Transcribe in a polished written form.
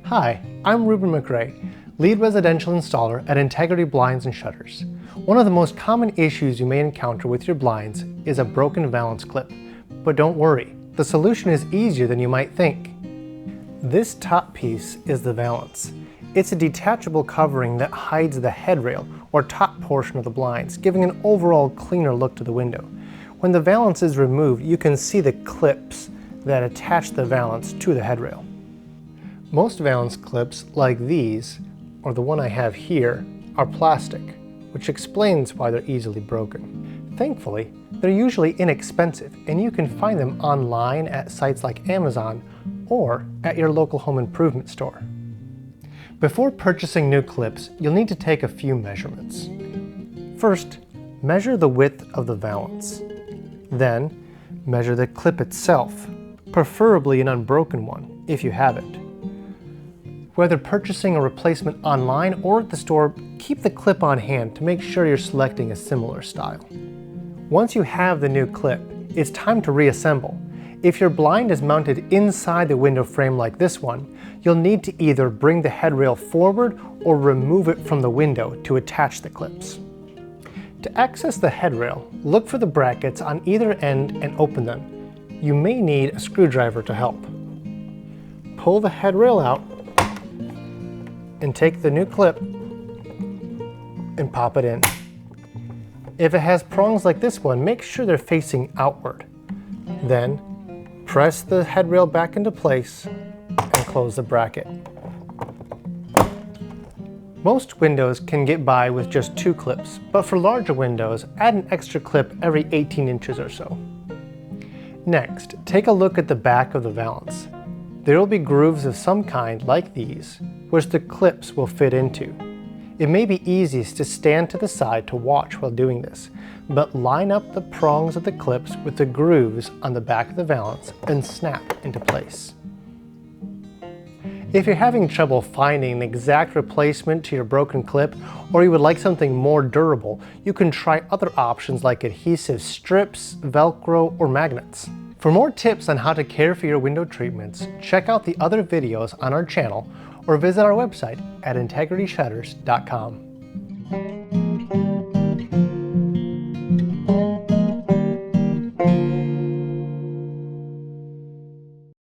Hi, I'm Reuben McRae, lead residential installer at Integrity Blinds and Shutters. One of the most common issues you may encounter with your blinds is a broken valance clip. But don't worry, the solution is easier than you might think. This top piece is the valance. It's a detachable covering that hides the headrail or top portion of the blinds, giving an overall cleaner look to the window. When the valance is removed, you can see the clips that attach the valance to the headrail. Most valance clips, like these, or the one I have here, are plastic, which explains why they're easily broken. Thankfully, they're usually inexpensive, and you can find them online at sites like Amazon or at your local home improvement store. Before purchasing new clips, you'll need to take a few measurements. First, measure the width of the valance. Then, measure the clip itself, preferably an unbroken one, if you have it. Whether purchasing a replacement online or at the store, keep the clip on hand to make sure you're selecting a similar style. Once you have the new clip, it's time to reassemble. If your blind is mounted inside the window frame like this one, you'll need to either bring the headrail forward or remove it from the window to attach the clips. To access the headrail, look for the brackets on either end and open them. You may need a screwdriver to help. Pull the headrail out and take the new clip and pop it in. If it has prongs like this one, make sure they're facing outward. Then, press the headrail back into place and close the bracket. Most windows can get by with just 2 clips, but for larger windows, add an extra clip every 18 inches or so. Next, take a look at the back of the valance. There will be grooves of some kind, like these, which the clips will fit into. It may be easiest to stand to the side to watch while doing this, but line up the prongs of the clips with the grooves on the back of the valance and snap into place. If you're having trouble finding an exact replacement to your broken clip, or you would like something more durable, you can try other options like adhesive strips, Velcro, or magnets. For more tips on how to care for your window treatments, check out the other videos on our channel or visit our website at integrityshutters.com.